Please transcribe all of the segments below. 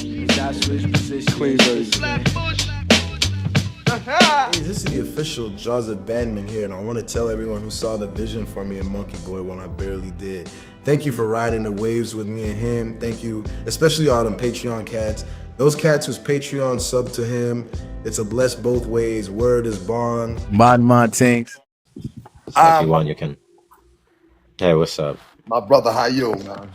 I switch positions. Clean version. Hey, this is the official Jaws Abandonment here, and I want to tell everyone who saw the vision for me in Monkey Boy when I barely did. Thank you for riding the waves with me and him. Thank you, especially all them Patreon cats. Those cats whose Patreon sub to him, it's a bless both ways. Word is bond. Tanks. If you want, you can. Hey, what's up? My brother, how you, man?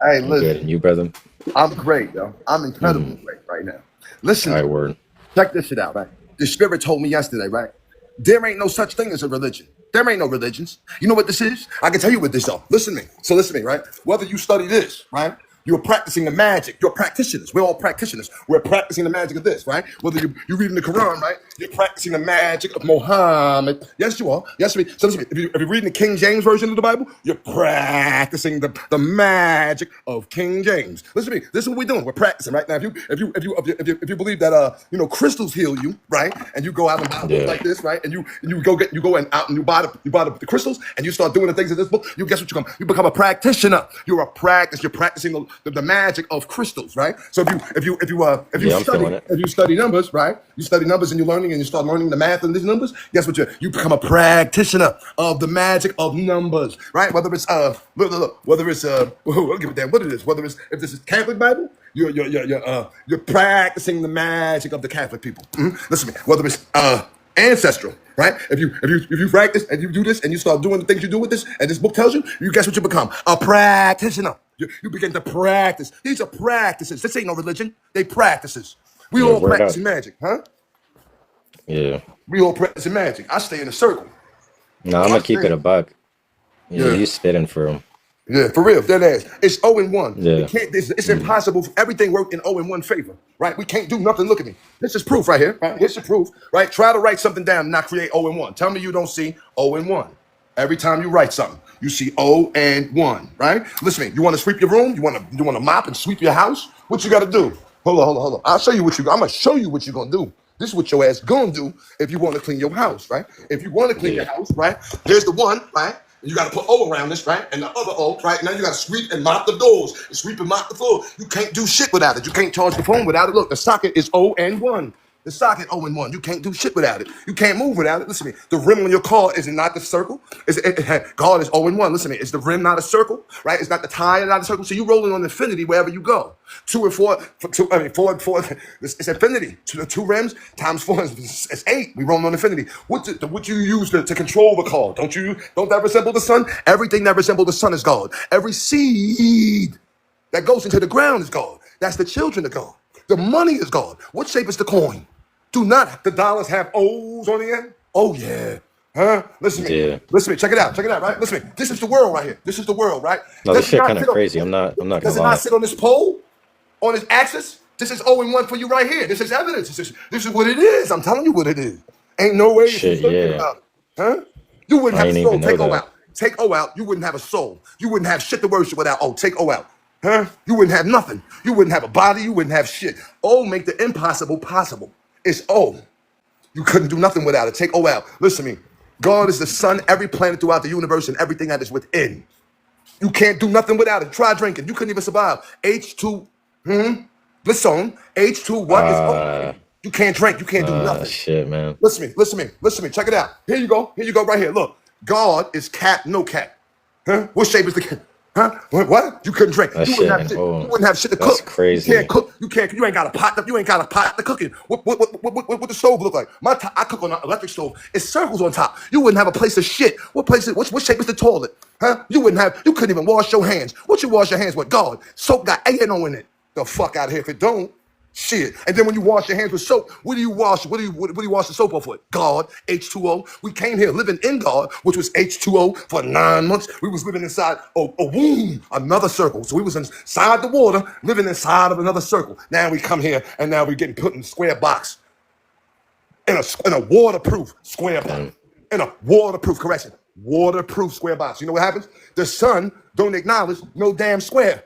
Hey, I'm listen. good. And you, brother? I'm great, yo. I'm incredibly great right now. Listen, All right, word. check this shit out, right? The spirit told me yesterday, right? There ain't no such thing as a religion. There ain't no religions. You know what this is? I can tell you what this is. Listen to me. So listen to me, right? Whether you study this, right? You're practicing the magic. You're practitioners. We're all practitioners. We're practicing the magic of this, right? Whether you're reading the Quran, right? You're practicing the magic of Muhammad. Yes, you are. Yes, me. So listen, if you're reading the King James version of the Bible, you're practicing the magic of King James. Listen to me. This is what we're doing. We're practicing, right? Now, if you believe that crystals heal you, right? And you go out and buy a book like this, right? And you go and out and you buy the crystals and you start doing the things in this book. You guess what you become a practitioner. You're practicing the magic of crystals, right? So if you study numbers, right? You study numbers and you start learning the math of these numbers. Guess what? You become a practitioner of the magic of numbers, right? Whether it's look at that. What it is? If this is Catholic Bible, you're practicing the magic of the Catholic people. Listen to me. Whether it's ancestral, right? If you practice and you do this and you start doing the things you do with this, and this book tells you, you guess what you become? A practitioner. You begin to practice. These are practices. This ain't no religion. They practices. We all practicing magic, huh? Yeah. We all practicing magic. I stay in a circle. No, I'm gonna keep it a buck. You spitting for him. Yeah, for real. That ass. It's 0-1. Yeah. It's impossible for everything work in 0-1 favor, right? We can't do nothing. Look at me. This is proof right here, right? Here's the proof, right? Try to write something down and not create 0-1. Tell me you don't see 0-1. Every time you write something, you see 0-1, right? Listen to me. You want to sweep your room? You want to mop and sweep your house? What you got to do? Hold on. I'm gonna show you what you're gonna do. This is what your ass gonna do if you want to clean your house, right? If you want to clean your house, right? Here's the one, right? You got to put O around this, right? And the other O, right? Now you got to sweep and mop the doors. And sweep and mop the floor. You can't do shit without it. You can't charge the phone without it. Look, the socket is 0-1. The socket 0-1. You can't do shit without it. You can't move without it. Listen to me. The rim on your car is not the circle. God is 0-1. Listen to me. Is the rim not a circle? Right? It's not the tire, not a circle. So you're rolling on infinity wherever you go. 2 and 4. 4 and 4. It's infinity. Two rims times 4 is 8. We rolling on infinity. What you use to control the car? Don't that resemble the sun? Everything that resembles the sun is God. Every seed that goes into the ground is God. That's the children of God. The money is God. What shape is the coin? Do not the dollars have O's on the end? Oh, yeah. Huh? Listen to me. Yeah. Listen to me. Check it out, right? Listen to me. This is the world right here. This is the world, right? No, this shit kind of crazy. I'm not Does gonna it lie. not sit on this pole? On this axis? This is 0-1 for you right here. This is evidence. This is what it is. I'm telling you what it is. Ain't no way Shit, you thinking about it. Huh? You wouldn't I have a ain't soul. even know Take O that. out. Take O out. You wouldn't have a soul. You wouldn't have shit to worship without O. Take O out. Huh? You wouldn't have nothing. You wouldn't have a body. You wouldn't have shit. O make the impossible possible. It's O. You couldn't do nothing without it. Take O out. Listen to me. God is the sun, every planet throughout the universe, and everything that is within. You can't do nothing without it. Try drinking. You couldn't even survive. H2. Listen. H2. What is O? You can't drink. You can't do nothing. Shit, man. Listen to me. Check it out. Here you go. Right here. Look. God is cat, no cat. Huh? What shape is the cat? Huh? What? You couldn't drink. You wouldn't have shit to cook. That's crazy. You can't cook. You ain't got a pot. You ain't got a pot to cook in. What the stove look like? I cook on an electric stove. It's circles on top. You wouldn't have a place of shit. What shape is the toilet? Huh? You couldn't even wash your hands. What you wash your hands with? God. Soap got A-N-O in it. The fuck out of here if it don't. Shit. And then when you wash your hands with soap, what do you wash? What do you wash the soap off with? God, H2O. We came here living in God, which was H2O for 9 months. We was living inside a womb, another circle. So we was inside the water, living inside of another circle. Now we come here and now we're getting put in a square box. In a waterproof square box. In a waterproof square box. You know what happens? The sun don't acknowledge no damn square.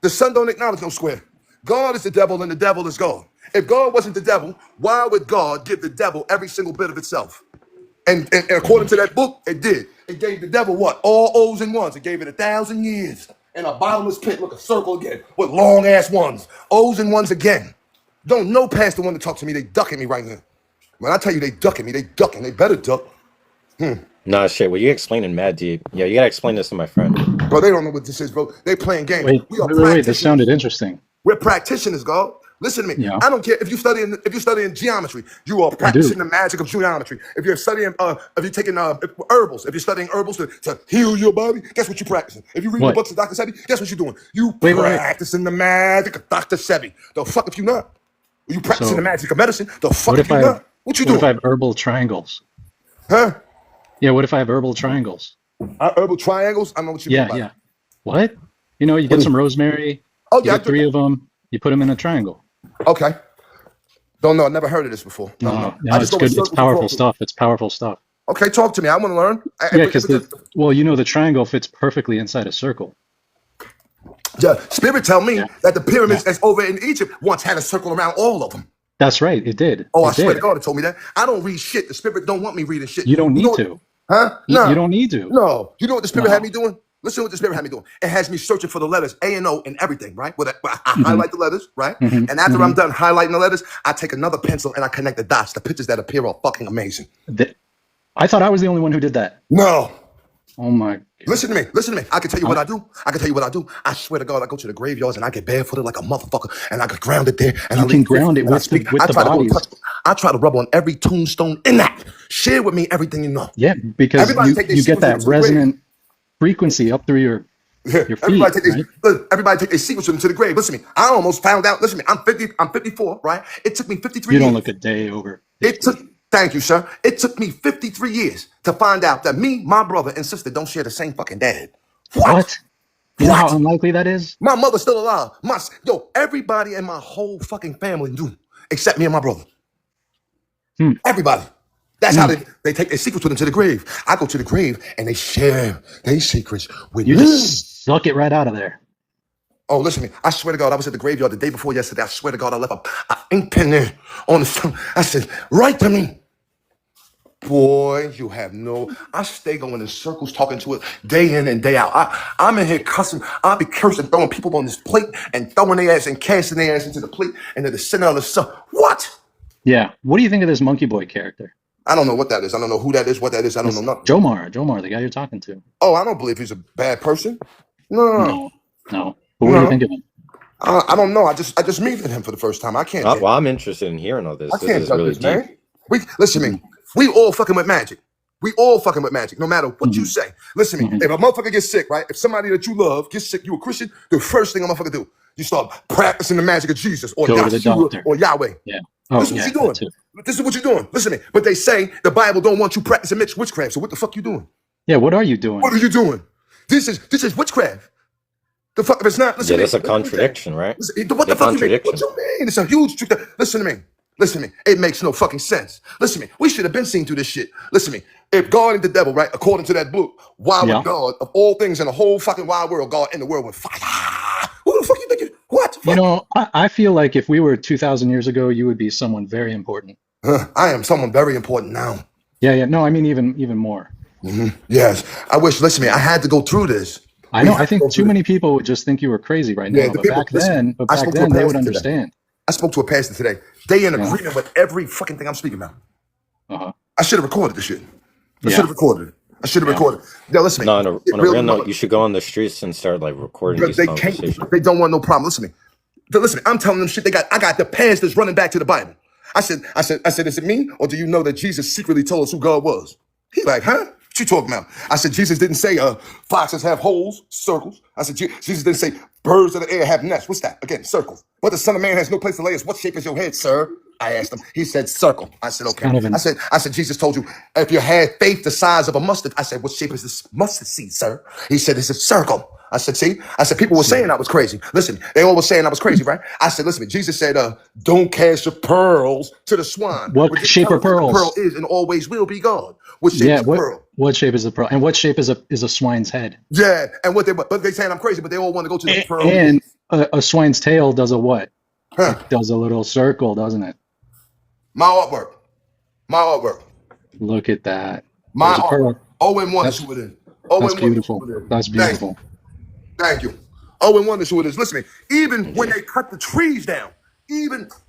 The sun don't acknowledge no square. God is the devil and the devil is God. If God wasn't the devil, why would God give the devil every single bit of itself? And according to that book, it did. It gave the devil what? All O's and ones. It gave it 1,000 years. in a bottomless pit. Look, a circle again with long ass ones, O's and ones again. Don't no pastor want to talk to me. They ducking me right now. When I tell you they ducking me, they ducking. They better duck. Nah, shit. Well, you explaining mad deep. Yeah, you gotta explain this to my friend. Bro, they don't know what this is, bro. They playing games. Wait, We are wait, wait, wait. This practitioners. sounded interesting. We're practitioners, God. Listen to me. Yeah. I don't care if you studying geometry. You are practicing the magic of geometry. If you're studying, if you're taking herbals, if you're studying herbals to heal your body, guess what you're practicing? If you read the What? books of Dr. Sebi, guess what you're doing? You Wait, wait, wait. practicing the magic of Dr. Sebi. The fuck if you not? You practicing So, the magic of medicine? The fuck What if if you I not? have, What you what if I doing? have herbal triangles? Huh? Yeah, what if I have herbal triangles? Herbal triangles? I know what you mean Yeah, by yeah. that. What? You know, you get some rosemary, Oh you yeah, I get do 3 that. of them, you put them in a triangle. Okay. Don't know. I never heard of this before. Don't know. No, I it's just know what good. It's circles and powerful crosses. stuff. It's powerful stuff. Okay, talk to me. I want to learn. Yeah, because well, you know, the triangle fits perfectly inside a circle. Yeah, Spirit tell me Yeah. that the pyramids Yeah. that's over in Egypt once had a circle around all of them. That's right. It did. Oh, I It swear to did. God, it told me that. I don't read shit. The Spirit don't want me reading shit. You don't You know need what? to. Huh? You No. don't need to. No. You know what the Spirit had No. me doing? Listen to what the Spirit had me doing. It has me searching for the letters A and O and everything, right? Where I hmm highlight the letters, right? hmm And after hmm I'm done highlighting the letters, I take another pencil and I connect the dots. The pictures that appear are fucking amazing. I thought I was the only one who did that. No. Oh my God. Listen to me. Listen to me. I can tell you what I, I do. I can tell you what I do. I swear to God, I go to the graveyards and I get barefooted like a motherfucker, and I get grounded there, and I you can leave ground it and I with speak. with I the try to go touch. bodies. I try to rub on every tombstone in that. Share with me everything you know. Yeah, because Everybody take their you get secrets with them that to the grave. resonant frequency up through your Everybody feet, take their right? everybody take their secrets with them to the grave. Listen to me. I almost found out. Listen to me. I'm 50. I'm 54. Right. It took me 53 You don't years. look a day over It 50. took. Thank you, sir. It took me 53 years to find out that me, my brother, and sister don't share the same fucking dad. What? What? You know how What? unlikely that is? My mother's still alive. Everybody in my whole fucking family knew, except me and my brother. Hmm. Everybody. That's how Hmm. they take their secrets with them to the grave. I go to the grave and they share their secrets with You me. just suck it right out of there. Oh, listen to me. I swear to God, I was at the graveyard the day before yesterday. I swear to God, I left a ink pen there on the stone. I said, write to me. Boy, you have no. I stay going in circles talking to it day in and day out. I'm in here cussing. I'll be cursing, throwing people on this plate and throwing their ass and casting their ass into the plate and then the center of the sun. What? Yeah. What do you think of this monkey boy character? I don't know what that is. I don't know who that is, what that is. I don't know It's nothing. Jomar, the guy you're talking to. Oh, I don't believe he's a bad person. No. No, no. But what do you No. think of him? I don't know. I just meet him for the first time. I can't. Well, I'm interested in hearing all this. I This can't is judge really this, deep. man. Listen to me. We all fucking with magic. We all fucking with magic, no matter what you hmm say. Listen to me. hmm If a motherfucker gets sick, right? If somebody that you love gets sick, you a Christian, the first thing a motherfucker do, you start practicing the magic of Jesus or Go to the Yahshua doctor. or Yahweh. Yeah. Oh, This is what yeah, you're that doing. too. This is what you're doing. Listen to me. But they say the Bible don't want you practicing mixed witchcraft. So what the fuck you doing? Yeah, what are you What doing? are you doing? This is witchcraft. The fuck if it's not? Listen Yeah, to me. that's a Listen to me. contradiction, right? Listen, what A the fuck you mean? What contradiction. you mean? It's a huge trick. Listen to me. Listen to me. It makes no fucking sense. Listen to me. We should have been seen through this shit. Listen to me. If God and the devil, right, according to that book, why would Yeah. God, of all things in the whole fucking wide world, God in the world with fire? Who the fuck you think you? What? You Fuck. know, I feel like if we were 2,000 years ago, you would be someone very important. I am someone very important now. Yeah, yeah. No, I mean even more. Yes. I wish, listen to me. I had to go through this. I We know. I had to think go too through this. many people would just think you were crazy right Yeah, now. the But people, back listen, then, I spoke to a they would pastor today. understand. I spoke to a pastor today. They in Yeah. agreement with every fucking thing I'm speaking about. Uh-huh. I should have recorded the shit. I should Yeah. have recorded it. I should have Yeah. recorded it. Yo, listen to No, me. on a, It on a real real note, knowledge. you should go on the streets and start like recording Because these they conversations. can't. They don't want no problem. Listen to me. Listen, I'm telling them shit. I got the pastors running back to the Bible. I said, is it me or do you know that Jesus secretly told us who God was? He like, huh? What you talking about? I said, Jesus didn't say foxes have holes, circles. I said, Jesus didn't say birds of the air have nests. What's that? Again, circles. But the Son of Man has no place to lay his. What shape is your head, sir? I asked him. He said circle. I said, It's okay. kind of an I said, Jesus told you if you had faith the size of a mustard. I said, what shape is this mustard seed, sir? He said, it's a circle. I said, see? I said, people were saying I was crazy. Listen, they all were saying I was crazy, right? I said, listen, Jesus said, don't cast your pearls to the swine. what Which shape tell are us what the pearl pearls? is and always will be God. What shape Yeah, is the pearl? what shape is the pearl? And what shape is a swine's head? Yeah, and but they saying I'm crazy, but they all want to go to the pearl. And a swine's tail does a what? Huh. It does a little circle, doesn't it? My artwork. My artwork. Look at that. My There's a artwork. pearl. O and one is That's who it is. O that's and one is beautiful. who it is. That's Thank you. beautiful. Thank you. 0 and 1 is who it is. Listen to me. Even when they cut the trees down,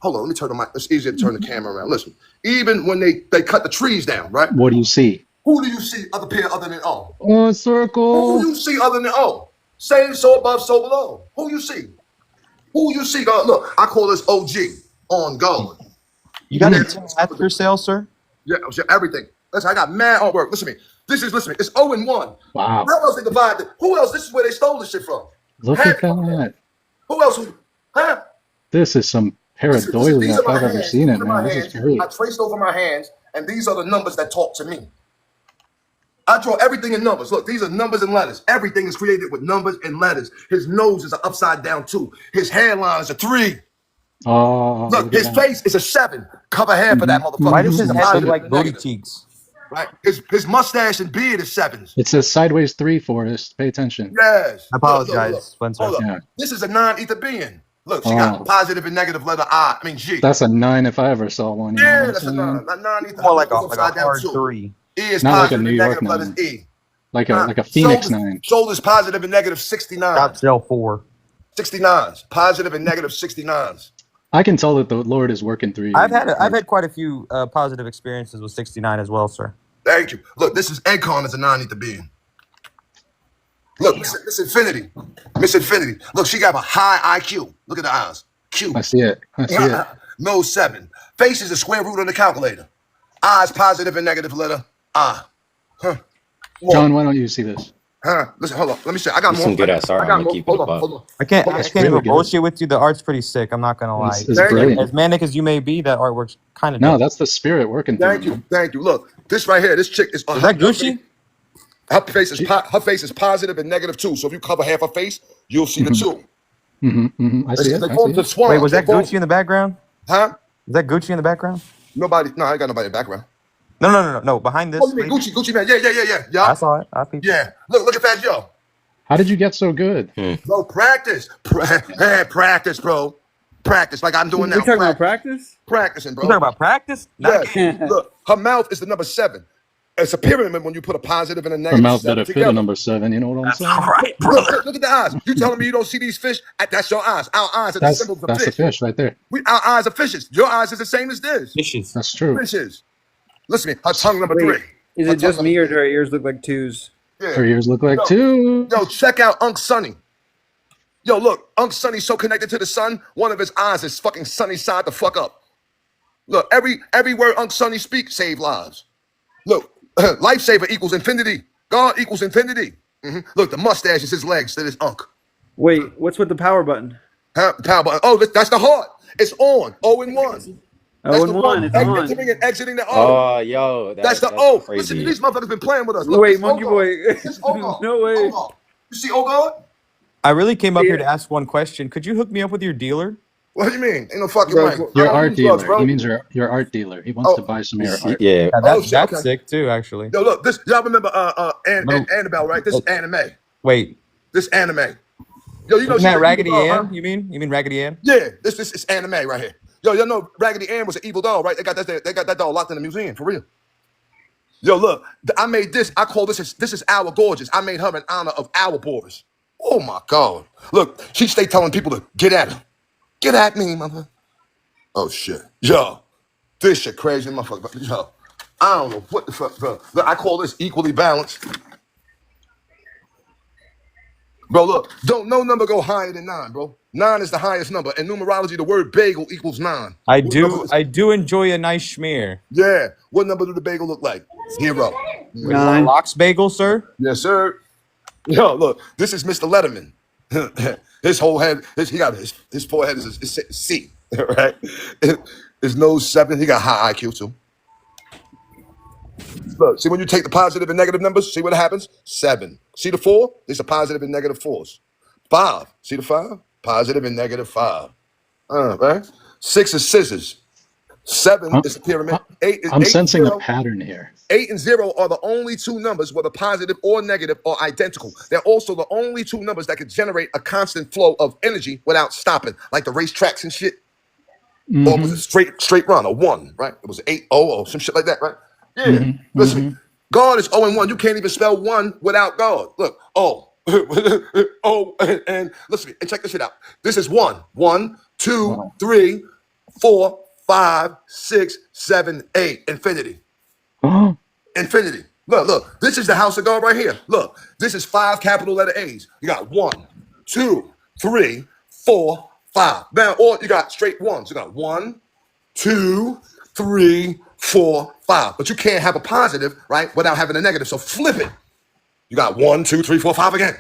hold on, let me turn the mic. It's easier to turn the camera around. Listen, even when they cut the trees down, right? What do you see? Who do you see other than O? Oh, a Who circle. do you see other than O? Same, so above, so below. Who you see? Who you see? God, look, I call this OG, on God. You got any hats for sale, sir? Yeah, everything. Listen, I got mad artwork. Listen to me. Listen to me. It's 0 and 1. Wow. How else they divide it? Who else? This is where they stole this shit from. Look at that. Who else? Huh? This is some pareidolia These if are my I've ever hands. seen These it, are my man. This is hands. great. I traced over my hands, and these are the numbers that talk to me. I draw everything in numbers. Look, these are numbers and letters. Everything is created with numbers and letters. His nose is an upside down 2. His hairline is a 3. Oh, Look, his face is a 7. Cover half of that motherfucker. Why does his It's a head look positive like and booty negative, cheeks? right? His mustache and beard is 7s. It says sideways 3, Forrest. Pay attention. Yes. I apologize, Spencer. Hold up. Yeah. This is a non-ether being. Look, she got positive and negative letter G. That's a 9 if I ever saw one. You know Yeah, what that's a I'm saying? 9. A non-ether. More like a upside down hard 2. 3. E is Not like a positive New and York negative letters 9. E. Like a Phoenix 9. Shoulders positive and negative 69. Top sale 4. 69s. Positive and negative 69s. I can tell that the Lord is working through you. I've had quite a few positive experiences with 69 as well, sir. Thank you. Look, this is Encon as a non-ether being. Look, Miss Infinity. Miss Infinity. Look, she got a high IQ. Look at the eyes. Q. I see it. I see it. Nose 7. Face is a square root on the calculator. Eyes positive and negative letter I. Huh. John, why don't you see this? Listen, hold on. Let me see. I got more. Some good ass art. I'm gonna keep it Hold above. on. Hold on. I can't really even good. bullshit with you. The art's pretty sick. I'm not gonna lie. It's brilliant. As manic as you may be, that artwork's kind of No, that's the spirit working through Thank you. you. Thank you. Look, this right here, this chick is. Is that Gucci? Her face is positive and negative 2. So if you cover half her face, you'll see the 2. I see it. They I call see it the it. swan. Wait, was that They call- Gucci in the background? Huh? Is that Gucci in the background? Nobody. No, I ain't got nobody in the background. No. Behind this. Oh, you mean Gucci man? Yeah. I saw it. I peeped. Yeah. Look at that, yo. How did you get so good? Bro, practice. Practice, bro. Practice, like I'm doing now. We're talking about practice? Practicing, bro. You talking about practice? Yes. Look, her mouth is the number 7. It's a pyramid when you put a positive and a Her negative. mouth 7 better fit together. a number 7. You know what I'm saying? Right, brother. Look at the eyes. You telling me you don't see these fish? That's your eyes. Our eyes are the That's symbols of the fish. fish right there. Our eyes are fishes. Your eyes is the same as this. Dishes. That's true. Fishes. Listen to me. Her tongue number 3. Wait, is Her it just tongue me or number do our ears look like 2s? Yeah. Her ears look like 2. Yo, check out Unc Sonny. Yo, look, Unc Sonny's so connected to the sun, one of his eyes is fucking sunny side the fuck up. Look, every word Unc Sonny speaks save lives. Look, lifesaver equals infinity. God equals infinity. Look, the mustache is his legs. That is Unc. Wait, what's with the power button? Huh? Power button. Oh, that's the heart. It's on. 0 and 1. That's 0 the and 1. It's on. entering and exiting the O. Oh, yo, That's the that's O. crazy. Listen, these motherfuckers been playing with us. Look, Wait, this monkey O boy. God. This O God. No way. O God. You see O God? I really came up here to ask one question. Could you hook me up with your dealer? What do you mean? Ain't no fucking Bro, way. Your I don't art use drugs, dealer. bro. He means your art dealer. He wants Oh. to buy some of your art. Yeah. Yeah, Oh, shit, that's okay. sick too, actually. Yo, look, this y'all remember No. Annabelle, right? This is anime. Wait, This anime. Yo, you know isn't she's that an Raggedy evil doll, Ann? huh? You mean Raggedy Ann? Yeah, this is anime right here. Yo, y'all know Raggedy Ann was an evil doll, right? They got that doll locked in the museum for real. Yo, look, I made this. I call this is our gorgeous. I made her in honor of our boys. Oh my God! Look, she stay telling people to get at her. Get at me, mother. Oh shit, yo, this shit crazy, motherfucker. Yo, I don't know what the fuck, bro. Look, I call this equally balanced. Bro, look, don't no number go higher than 9, bro. 9 is the highest number. In numerology, the word bagel equals 9. I What number do is- enjoy a nice schmear. Yeah. What number do the bagel look like? 0. 9. Lox bagel, sir? Yes, sir. Yo, look, this is Mr. Letterman. His whole head, his forehead is C, right? His nose 7. He got high IQ too. Look, see when you take the positive and negative numbers, see what happens? 7. See the 4? These are positive and negative 4s. 5. See the 5? Positive and negative 5. Right? 6 is scissors. 7 is the pyramid. 8 is I'm 8 sensing 0. a pattern here. 8 and 0 are the only 2 numbers, whether positive or negative, are identical. They're also the only 2 numbers that can generate a constant flow of energy without stopping, like the racetracks and shit. Or it was a straight run, a 1, right? It was 8-0 or some shit like that, right? Yeah. Listen, God is 0 and 1. You can't even spell 1 without God. Look, O. oh, and listen, and check this shit out. This is 1, 2, Wow. 3, 4, 5, 6, 7, 8. Infinity. Oh, Infinity. Look. This is the house of God right here. Look, this is 5 capital letter A's. You got 1, 2, 3, 4, 5. Now, or you got straight ones. You got 1, 2, 3, 4, 5. But you can't have a positive, right, without having a negative. So flip it. You got 1, 2, 3, 4, 5 again.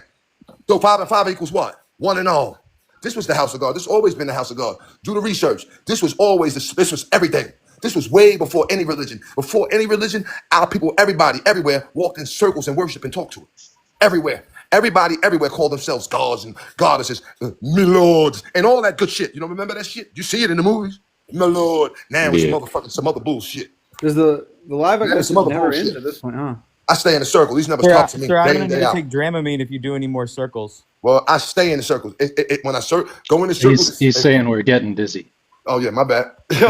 So 5 and 5 equals what? 1 and all. This was the house of God. This has always been the house of God. Do the research. This was always, this was everything. This was way before any religion. Before any religion, our people, everybody, everywhere, walked in circles and worship and talked to it. Everywhere. Everybody, everywhere called themselves gods and goddesses, my lords, and all that good shit. You don't remember that shit? You see it in the movies? My lord. Now it's Yeah. motherfucking some other bullshit. Does the live Yeah, echo some other never bullshit. end at this point, huh? I stay in a circle. These numbers Sir, talk to me sir, I'm day gonna in, need day to out. take Dramamine if you do any more circles. Well, I stay in the circles. When I go in the circles. he's saying we're getting dizzy. Oh yeah, my bad. So,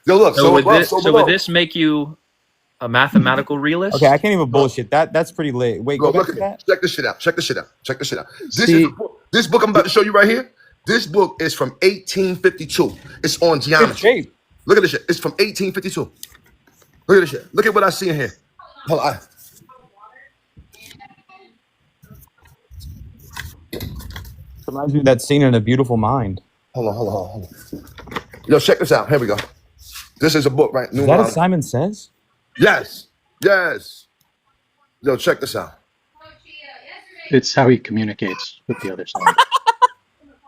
Yo, look. so So would above, this, so so below. would this make you a mathematical realist? Okay, I can't even bullshit. That's pretty lit. Wait, go Look, back look to at me. that. Check this shit out. Check this shit out. Check this shit out. See- This book I'm about to show you right here. This book is from 1852. It's on Good geometry. shape. Look at this shit. It's from 1852. Look at this shit. Look at what I see in here. Hold on. Reminds me of that scene in A Beautiful Mind. Hold on. Yo, check this out. Here we go. This is a book, right? Is that what Simon Says? Yes. Yo, check this out. It's how he communicates with the other side.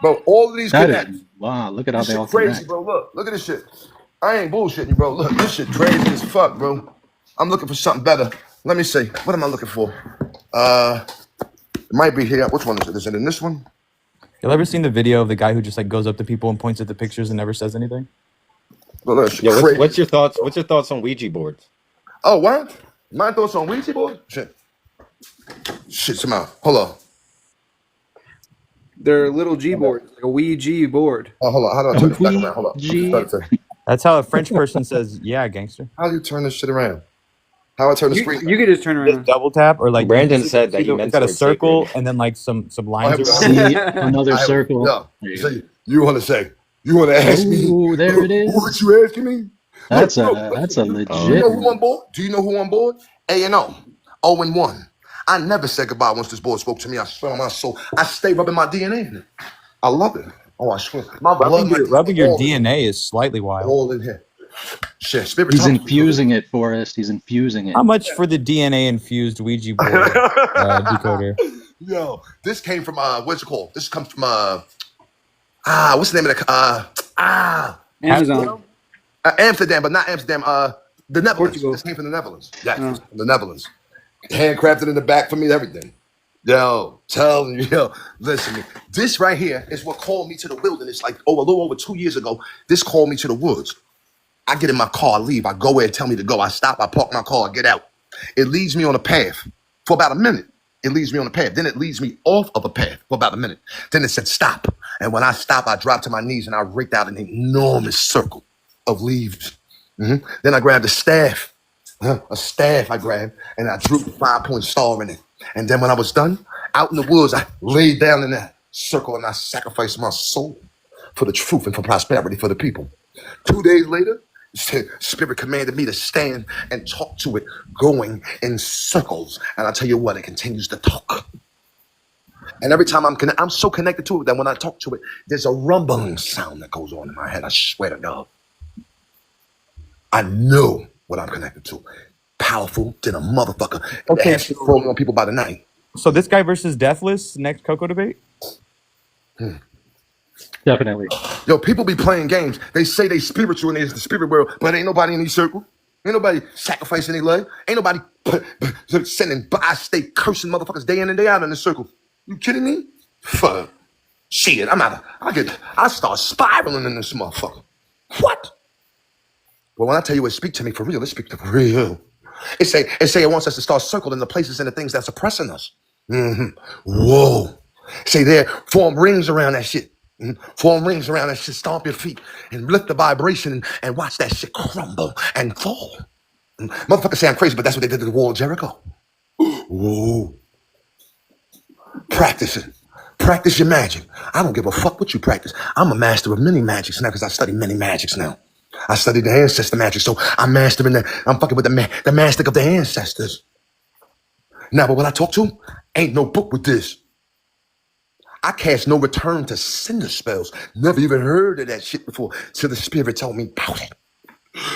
Bro, all of these That connect. is, wow, look at how This they shit all crazy, connect. bro. Look at this shit. I ain't bullshitting you, bro. Look, this shit crazy as fuck, bro. I'm looking for something better. Let me see. What am I looking for? It might be here. Which one is it? Is it in this one? Y'all ever seen the video of the guy who just like goes up to people and points at the pictures and never says anything? Look, that shit Yo, crazy. what's your thoughts? What's your thoughts on Ouija boards? Oh, what? My thoughts on Ouija board? Shit, somehow. Hold on. They're little G boards, like a Ouija board. Oh, hold on. How do I turn this back around? Hold on. Ouija. That's how a French person says, "Yeah, gangster." How do you turn this shit around? How do I turn the screen? You could just turn Just around. double tap or like Brandon you said that see he the- meant it's got a to circle sacred. and then like some lines Oh, around. See, another circle. No. There you go. So you want to say? You want to ask me? Ooh, there it is. What you asking me? That's Look, a Do you legit. know who on board? Do you know who on board? A&O. 0-1. I never said goodbye once this board spoke to me. I swear on my soul. I stay rubbing my DNA in it. I love it. Oh, I swear. My blood, Rubbing your all in- DNA is slightly wild. all in here. Shit, spirit. He's talk. infusing it, Forrest. He's infusing it. How much for the DNA infused Ouija board decoder? Yo, this came from what's it called? This comes from what's the name of the Amazon. Amsterdam, but not Amsterdam. The Netherlands. Portugal. This came from the Netherlands. Yeah, from the Netherlands. Handcrafted in the back for me, everything. Yo, telling you, yo, listen. This right here is what called me to the wilderness. Like a little over 2 years ago, this called me to the woods. I get in my car, I leave. I go where it tell me to go. I stop. I park my car. I get out. It leads me on a path for about a minute. It leads me on a path. Then it leads me off of a path for about a minute. Then it said stop. And when I stop, I drop to my knees and I raked out an enormous circle of leaves. Then I grabbed a staff. A staff I grabbed and I drew the 5-point star in it. And then when I was done, out in the woods, I laid down in that circle and I sacrificed my soul for the truth and for prosperity for the people. 2 days later, Spirit commanded me to stand and talk to it, going in circles. And I tell you what, it continues to talk. And every time I'm so connected to it that when I talk to it, there's a rumbling sound that goes on in my head. I swear to God. I know what I'm connected to. Powerful than a motherfucker. Okay, That has to roll on people by the night. So this guy versus Deathless, next Coco debate? Definitely. Yo, people be playing games. They say they spiritual and it's the spirit world, but ain't nobody in these circles. Ain't nobody sacrificing their leg. Ain't nobody sending I stay cursing motherfuckers day in and day out in the circle. You kidding me? Fuck. Shit, I start spiraling in this motherfucker. What? Well, when I tell you it speak to me for real, it speak to for real. It say it wants us to start circling the places and the things that's oppressing us. Whoa. Say there, form rings around that shit. Form rings around that shit, stomp your feet and lift the vibration and watch that shit crumble and fall. Motherfuckers say I'm crazy, but that's what they did to the wall of Jericho. Whoa. Practice it. Practice your magic. I don't give a fuck what you practice. I'm a master of many magics now because I study many magics now. I studied the ancestor magic, so I'm mastering I'm fucking with the magic of the ancestors. Now, but what I talk to, ain't no book with this. I cast no return to sender spells. Never even heard of that shit before till the spirit told me about it.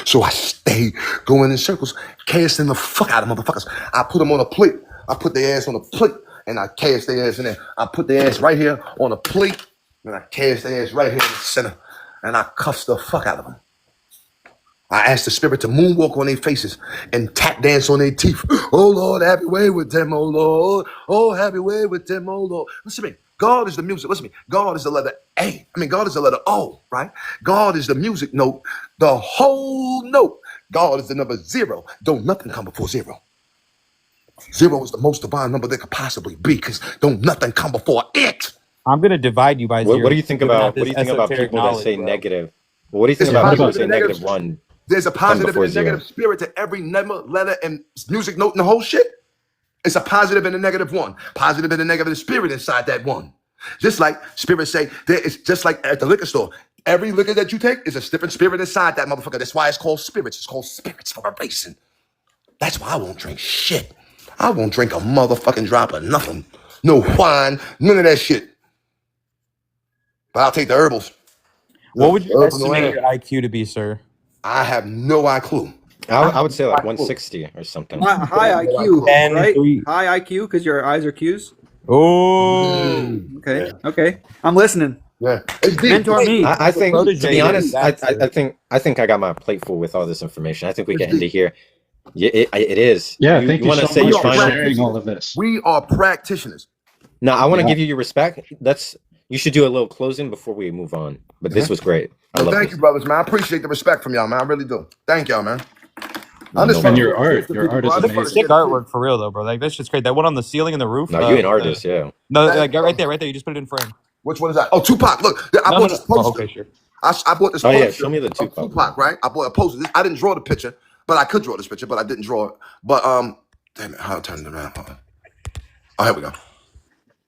So I stay going in circles, casting the fuck out of motherfuckers. I put them on a plate. I put their ass on a plate, and I cast their ass in there. I put their ass right here on a plate, and I cast their ass right here in the center, and I cuss the fuck out of them. I ask the spirit to moonwalk on their faces and tap dance on their teeth. Oh Lord, have your way with them, oh Lord. Oh, have your way with them, oh Lord. Listen to me. God is the music. Listen to me. God is the letter A. God is the letter O, right? God is the music note, the whole note. God is the number 0. Don't nothing come before 0. 0 is the most divine number there could possibly be because don't nothing come before it. I'm gonna divide you by 0. What do you think about esoteric people that knowledge, say bro. negative? What do you think It's about people positive that say and negative. -1? There's a positive and before a negative 0. spirit to every number, letter, and music note in the whole shit. It's a positive and a negative one. Positive and a negative spirit inside that one. Just like spirits say, it's just like at the liquor store. Every liquor that you take is a different spirit inside that motherfucker. That's why it's called spirits. It's called spirits for a reason. That's why I won't drink shit. I won't drink a motherfucking drop of nothing. No wine, none of that shit. But I'll take the herbals. What would you Herbal estimate oil. your IQ to be, sir? I have no clue. I would say like 160 or something. High IQ, 10, right? 3. High IQ because your eyes are Qs. Oh, Okay, okay. I'm listening. Yeah, it's deep. Mentor me. I think, to be Protege. honest, That's I think I got my plate full with all this information. I think we can end it here. Yeah, it is. Yeah, thank you wanna so say much your for final? sharing all of this. We are practitioners. No, I want to Yeah. give you your respect. You should do a little closing before we move on. But this was great. I Well, love thank this. you, brothers, man. I appreciate the respect from y'all, man. I really do. Thank y'all, man. No, no, And your art is amazing. sick artwork for real though, bro. Like that's just great. That one on the ceiling and the roof. No, you an artist, yeah. No, like right there. You just put it in frame. Which one is that? Oh, Tupac. Look, I bought this Oh, poster. okay, sure. I bought this Oh, poster. yeah, show me the of Tupac. right? I bought a poster. I didn't draw the picture, but I could draw this picture, but I didn't draw it. But damn it, how I turned it around. Hold on. Oh, here we go.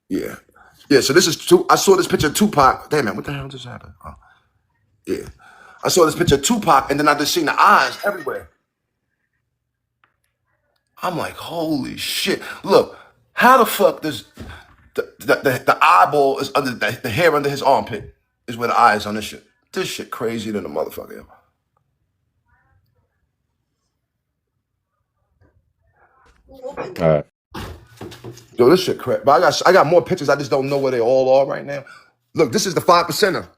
Yeah. Yeah, so this is I saw this picture of Tupac. Damn it, what the hell just happened? Oh. Yeah. I saw this picture of Tupac, and then I just seen the eyes everywhere. I'm like, holy shit. Look, how the fuck does the eyeball is under the hair under his armpit is where the eye is on this shit. This shit crazy than a motherfucker. All right. Yo, this shit crap. But I got more pictures. I just don't know where they all are right now. Look, this is the 5%er.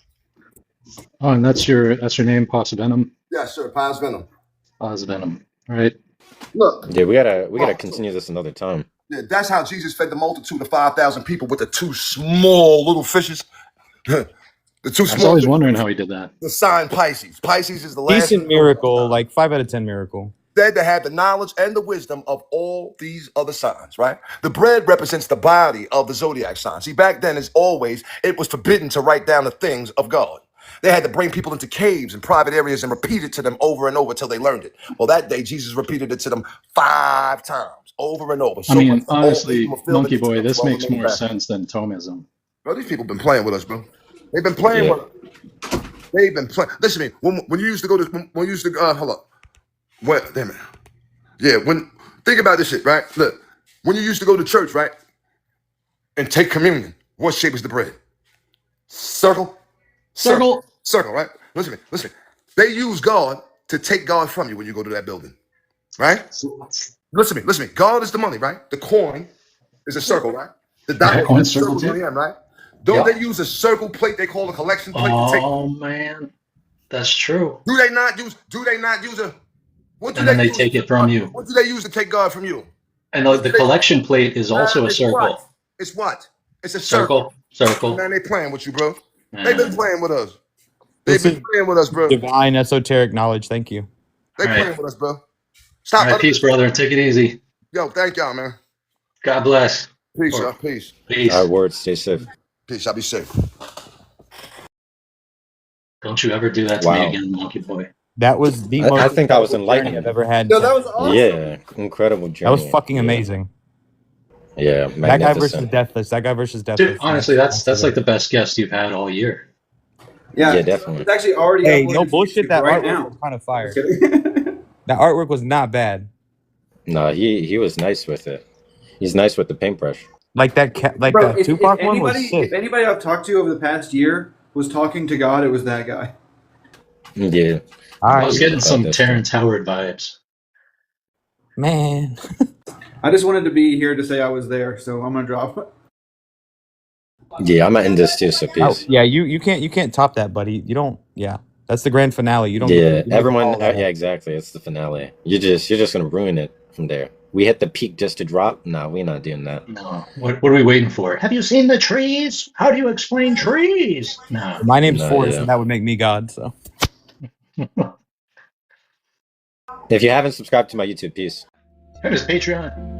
Oh, and that's your name, Pos Venom. Yeah, sure. Pies Venom. Pos Venom. All right. Look. Yeah, we gotta continue this another time. Yeah, that's how Jesus fed the multitude of 5,000 people with the 2 small little fishes. The 2 I was small. always wondering how he did that. The sign Pisces. Pisces is the last. Decent miracle, like 5 out of 10 miracle. Said to have the knowledge and the wisdom of all these other signs, right? The bread represents the body of the zodiac sign. See, back then, as always, it was forbidden to write down the things of God. They had to bring people into caves and private areas and repeat it to them over and over till they learned it. Well, that day, Jesus repeated it to them 5 times, over and over. I mean, all honestly, these fulfilled Monkey it to Boy, them this 12 makes and more back. sense than Thomism. Bro, these people been playing with us, bro. They've been playing Yeah. with us. They've been playing. Listen to me. When you used to go to, when you used to, hold up. What? Damn it. Yeah, think about this shit, right? Look, when you used to go to church, right, and take communion, what shape is the bread? Circle? Circle. Circle, right? Listen to me. They use God to take God from you when you go to that building, right? Listen to me. God is the money, right? The coin is a circle, right? The dollar coin's is a circle circle too? on the end, right? Don't they use a circle plate they call a collection plate to take? Oh man, that's true. Do they not use a what do And then they use take it from you. What do they use to take God from you? And the collection plate is also a It's circle. what? It's what? It's a circle. Circle. Man, they playing with you, bro. Man. They've been playing with us. They've This been playing with us, bro. Divine esoteric knowledge. Thank you. They All right. playing with us, bro. All Stop. right, peace, brother. Take it easy. Yo, thank y'all, man. God bless. Peace, y'all. Peace. Peace. All right, words. Stay safe. Peace. I'll be safe. Don't you ever do that to Wow. me again, Monkey Boy. That was the I most think that was incredible journey enlightening. I've ever had. No, that was awesome. Yeah, incredible journey. That was fucking Yeah. amazing. Yeah, That guy versus magnificent. Deathless. That guy versus Dude, Deathless. honestly, that's like the best guest you've had all year. Yeah, Yeah, definitely. It's actually already Hey, uploaded no to bullshit. YouTube That right artwork now. was kind of fire. Just kidding. That artwork was not bad. No, he was nice with it. He's nice with the paintbrush. Like that Bro, that Tupac one was if sick. anybody I've talked to over the past year was talking to God, it was that guy. Yeah. All I was right, getting some This Terrence Howard vibes. man. I just wanted to be here to say I was there, so I'm gonna drop. Yeah, I'm in this too, so Oh, peace. yeah, you can't top that, buddy. You don't. Yeah, that's the grand finale. You don't. Yeah, you don't everyone. follow that Yeah, up. exactly. It's the finale. You're just gonna ruin it from there. We hit the peak just to drop. No, we're not doing that. No. What are we waiting for? Have you seen the trees? How do you explain trees? No. My name's No, Forrest, yeah. and that would make me God. So. If you haven't subscribed to my YouTube, peace. That is Patreon.